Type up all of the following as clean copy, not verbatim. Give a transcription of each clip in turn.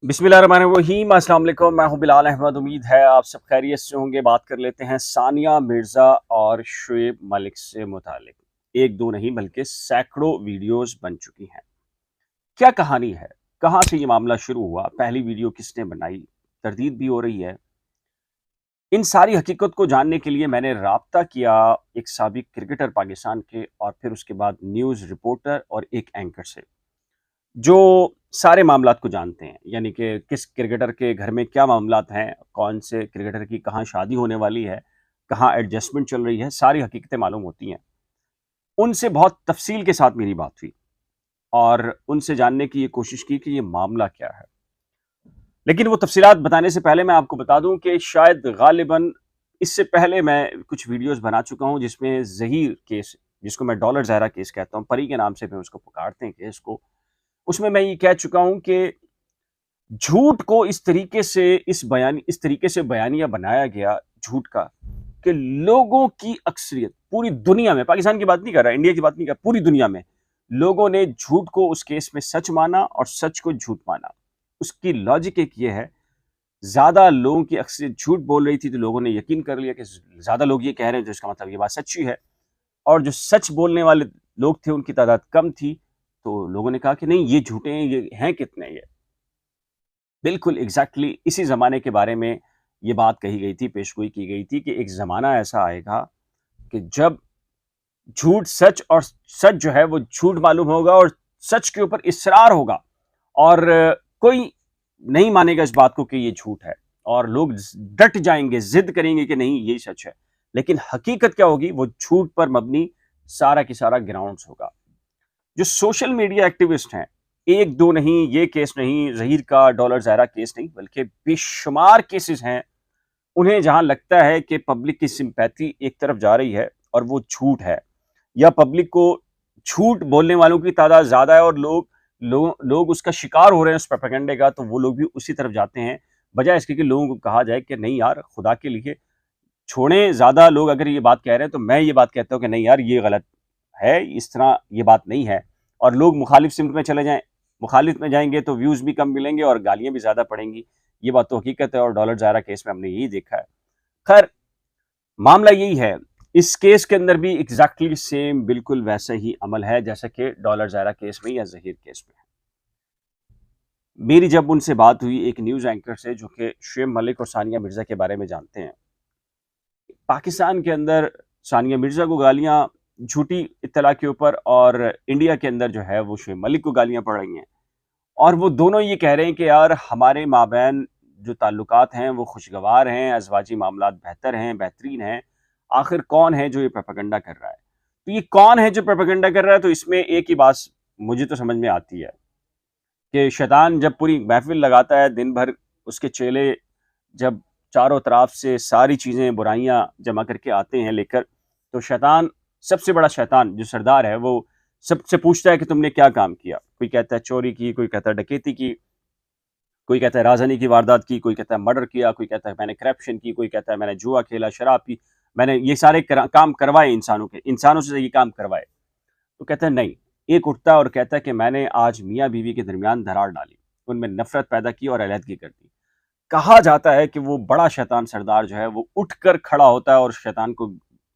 बिस्मिल्लाहिर्रहमानिर्रहीम। अस्सलाम वालेकुम। मैं हूं बिलाल अहमद। उम्मीद है आप सब खैरियत से होंगे। बात कर लेते हैं सानिया मिर्ज़ा और शुएब मलिक से मुतालिक। एक दो नहीं बल्कि सैकड़ों वीडियोस बन चुकी हैं। क्या कहानी है? कहाँ से ये मामला शुरू हुआ? पहली वीडियो किसने बनाई? तरदीद भी हो रही है। इन सारी हकीकत को जानने के लिए मैंने राब्ता किया एक साबिक क्रिकेटर पाकिस्तान के और फिर उसके बाद न्यूज़ रिपोर्टर और एक एंकर से, जो सारे मामलात को जानते हैं। यानी कि किस क्रिकेटर के घर में क्या मामलात हैं, कौन से क्रिकेटर की कहाँ शादी होने वाली है, कहाँ एडजस्टमेंट चल रही है, सारी हकीकतें मालूम होती हैं। उनसे बहुत तफसील के साथ मेरी बात हुई और उनसे जानने की ये कोशिश की कि ये मामला क्या है। लेकिन वो तफसीलात बताने से पहले मैं आपको बता दूं कि शायद गालिबन इससे पहले मैं कुछ वीडियोस बना चुका हूं जिसमें ज़हीर केस, जिसको मैं डॉलर ज़ाहिरा केस कहता हूं, परी के नाम से भी उसको पुकारते हैं केस को। उसमें मैं ये कह चुका हूं कि झूठ को इस तरीके से बयानिया बनाया गया झूठ का, कि लोगों की अक्सरियत पूरी दुनिया में, पाकिस्तान की बात नहीं कर रहा, इंडिया की बात नहीं कर रहा, पूरी दुनिया में लोगों ने झूठ को उस केस में सच माना और सच को झूठ माना। उसकी लॉजिक एक ये है, ज्यादा लोगों की अक्सरियत झूठ बोल रही थी तो लोगों ने यकीन कर लिया कि ज्यादा लोग ये कह रहे हैं, तो इसका मतलब ये बात सच्ची है। और जो सच बोलने वाले लोग थे उनकी तादाद कम थी, तो लोगों ने कहा कि नहीं, ये झूठे हैं, ये हैं कितने ये। बिल्कुल एग्जैक्टली इसी ज़माने के बारे में ये बात कही गई थी, पेशगोई की गई थी कि एक ज़माना ऐसा आएगा कि जब झूठ सच और सच जो है वो झूठ मालूम होगा और सच के ऊपर इसरार होगा और कोई नहीं मानेगा इस बात को कि ये झूठ है और लोग डट जाएंगे, जिद करेंगे कि नहीं यही सच है। लेकिन हकीकत क्या होगी? वो झूठ पर मबनी सारा की सारा ग्राउंड्स होगा। जो सोशल मीडिया एक्टिविस्ट हैं, एक दो नहीं, ये केस नहीं, ज़हीर का डॉलर ज़ाहिरा केस नहीं, बल्कि बेशुमार केसेस हैं, उन्हें जहां लगता है कि पब्लिक की सिंपैथी एक तरफ जा रही है और वो झूठ है, या पब्लिक को झूठ बोलने वालों की तादाद ज्यादा है और लोग उसका शिकार हो रहे हैं, उस प्रोपेगेंडे का, तो वो लोग भी उसी तरफ जाते हैं। बजाय इसके कि लोगों को कहा जाए कि नहीं यार, खुदा के लिए छोड़ें, ज्यादा लोग अगर ये बात कह रहे हैं तो मैं ये बात कहता हूँ कि नहीं यार, ये गलत है, इस तरह ये बात नहीं है, और लोग मुखालिफ सिमत में चले जाएं। मुखालिफ में जाएंगे तो व्यूज भी कम मिलेंगे और गालियां भी ज्यादा पड़ेंगी। ये बात तो हकीकत है और डॉलर ज़ाहिरा केस में हमने यही देखा है। खैर, मामला यही है, इस केस के अंदर भी एग्जैक्टली सेम बिल्कुल वैसा ही अमल है जैसा कि डॉलर ज़ाहिरा केस में या ज़हीर केस में है। मेरी जब उनसे बात हुई एक न्यूज़ एंकर से जो कि शुएब मलिक और सानिया मिर्ज़ा के बारे में जानते हैं, पाकिस्तान के अंदर सानिया मिर्ज़ा को गालियां झूठी इत्तला के ऊपर और इंडिया के अंदर जो है वो शुएब मलिक को गालियां पड़ रही हैं, और वो दोनों ये कह रहे हैं कि यार हमारे माबैन जो ताल्लुकात हैं वो खुशगवार हैं, अज़वाजी मामलात बेहतर हैं, बेहतरीन हैं। आखिर कौन है जो ये प्रोपेगेंडा कर रहा है? तो ये कौन है जो प्रोपेगेंडा कर रहा है? तो इसमें एक ही बात मुझे तो समझ में आती है कि शैतान जब पूरी महफिल लगाता है दिन भर, उसके चेले जब चारों तरफ से सारी चीज़ें बुराइयां जमा करके आते हैं लेकर, तो शैतान, सबसे बड़ा शैतान जो सरदार है, वो सबसे पूछता है कि तुमने क्या काम किया। कोई कहता है चोरी की, कोई कहता है डकैती की, कोई कहता है राजधानी की वारदात की, कोई कहता है मर्डर किया, कोई कहता है मैंने करप्शन की, कोई कहता है मैंने जुआ खेला, शराब पी, मैंने ये सारे काम करवाए, इंसानों से ये काम करवाए। तो कहता है नहीं। एक उठता है और कहता है कि मैंने आज मियाँ बीवी के दरमियान दरार डाली, उनमें नफरत पैदा की और अलहदगी कर दी। कहा जाता है कि वो बड़ा शैतान सरदार जो है वो उठकर खड़ा होता है और शैतान को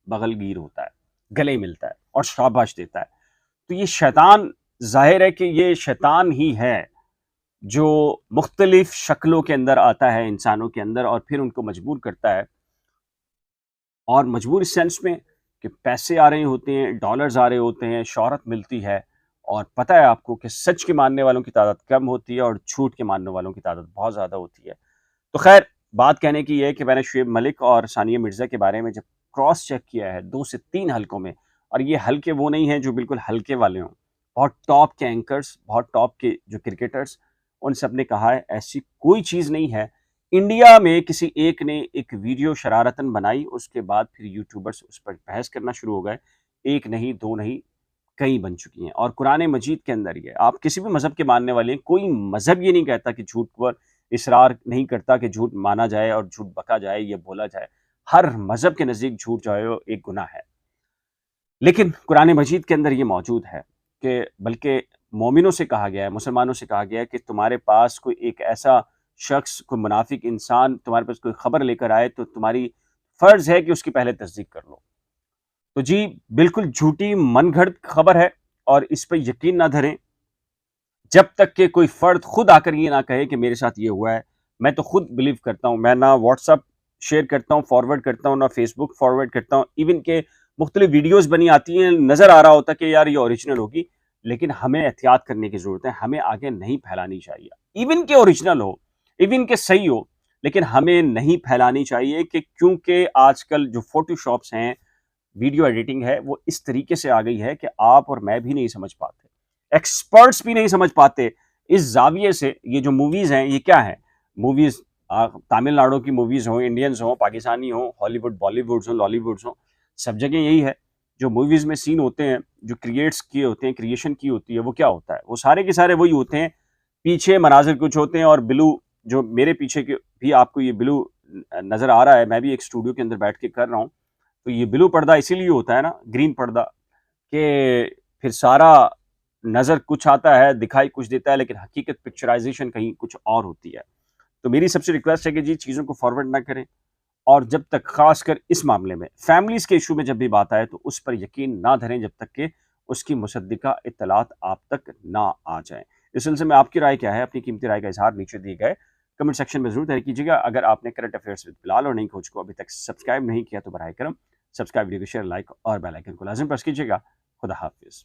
बगलगीर होता है, गले मिलता है और शाबाश देता है। तो ये शैतान, जाहिर है कि ये शैतान ही है जो मुख्तलिफ शक्लों के अंदर आता है इंसानों के अंदर और फिर उनको मजबूर करता है, और मजबूर इस सेंस में कि पैसे आ रहे होते हैं, डॉलर्स आ रहे होते हैं, शोहरत मिलती है, और पता है आपको कि सच के मानने वालों की तादाद कम होती है और झूठ के मानने वालों की तादाद बहुत ज़्यादा होती है। तो खैर, बात कहने की ये है कि मैंने शुएब मलिक और सानिया मिर्ज़ा के बारे में जब क्रॉस चेक किया है 2 से 3 हलकों में, और ये हल्के वो नहीं हैं जो बिल्कुल हल्के वाले हों, बहुत टॉप के एंकर्स, बहुत टॉप के जो क्रिकेटर्स, उन सब ने कहा है ऐसी कोई चीज़ नहीं है। इंडिया में किसी एक ने एक वीडियो शरारतन बनाई, उसके बाद फिर यूट्यूबर्स उस पर बहस करना शुरू हो गए। एक नहीं, दो नहीं, कई बन चुकी हैं। और कुरान मजीद के अंदर ये, आप किसी भी मज़हब के मानने वाले हैं, कोई मज़हब ये नहीं कहता कि झूठ पर इसरार नहीं करता कि झूठ माना जाए और झूठ बका जाए या बोला जाए। हर मज़हब के नज़दीक झूठ जो है वो एक गुनाह है। लेकिन कुरान मजीद के अंदर ये मौजूद है कि बल्कि مومنوں سے کہا گیا ہے، مسلمانوں سے کہا گیا ہے کہ تمہارے پاس کوئی ایک ایسا شخص، کوئی منافق انسان تمہارے پاس کوئی خبر لے کر آئے تو تمہاری فرض ہے کہ اس کی پہلے تصدیق کر لو۔ تو جی بالکل جھوٹی من گھڑت خبر ہے، اور اس پہ یقین نہ دھریں جب تک کہ کوئی فرد خود آ کر یہ نہ کہے کہ میرے ساتھ یہ ہوا ہے۔ میں تو خود بلیو کرتا ہوں، میں نہ واٹس ایپ شیئر کرتا ہوں فارورڈ کرتا ہوں، نہ فیس بک فارورڈ کرتا ہوں، ایون کہ مختلف ویڈیوز بنی آتی ہیں، نظر آ رہا ہوتا کہ یار یہ اوریجنل ہوگی، لیکن ہمیں احتیاط کرنے کی ضرورت ہے، ہمیں آگے نہیں پھیلانی چاہیے، ایون کہ اوریجنل ہو، ایون کہ صحیح ہو، لیکن ہمیں نہیں پھیلانی چاہیے، کہ کیونکہ آج کل جو فوٹو شاپس ہیں، ویڈیو ایڈیٹنگ ہے، وہ اس طریقے سے آ گئی ہے کہ آپ اور میں بھی نہیں سمجھ پاتے، ایکسپرٹس بھی نہیں سمجھ پاتے اس زاویے سے۔ یہ جو موویز ہیں یہ کیا ہے؟ موویز تامل ناڈو کی موویز ہوں، انڈینز ہوں، پاکستانی ہوں، ہالی ووڈ، بالی ووڈز ہوں، لالی ووڈز ہوں، سب جگہ یہی ہے۔ جو موویز میں سین ہوتے ہیں، جو کریٹس کیے ہوتے ہیں، کریشن کی ہوتی ہے، وہ کیا ہوتا ہے؟ وہ سارے کے سارے وہی ہوتے ہیں، پیچھے مناظر کچھ ہوتے ہیں، اور بلو جو میرے پیچھے کے بھی آپ کو یہ بلو نظر آ رہا ہے، میں بھی ایک اسٹوڈیو کے اندر بیٹھ کے کر رہا ہوں، تو یہ بلو پردہ اسی لیے ہوتا ہے نا، گرین پردہ، کہ پھر سارا نظر کچھ آتا ہے، دکھائی کچھ دیتا ہے، لیکن حقیقت پکچرائزیشن کہیں کچھ اور ہوتی ہے۔ تو میری سب سے ریکویسٹ ہے کہ جی چیزوں کو فارورڈ نہ کریں، اور جب تک خاص کر اس معاملے میں فیملیز کے ایشو میں جب بھی بات آئے تو اس پر یقین نہ دھریں جب تک کہ اس کی مصدقہ اطلاعات آپ تک نہ آ جائیں۔ اس سلسلے میں آپ کی رائے کیا ہے؟ اپنی قیمتی رائے کا اظہار نیچے دیے گئے کمنٹ سیکشن میں ضرور تحریر کیجیے گا۔ اگر آپ نے کرنٹ افیئرس وتھ بلال اور نئی کھوج کو ابھی تک سبسکرائب نہیں کیا تو براہ کرم سبسکرائب، ویڈیو کو شیئر، لائک اور بیل آئیکن کو لازم پریس کیجیے گا۔ خدا حافظ۔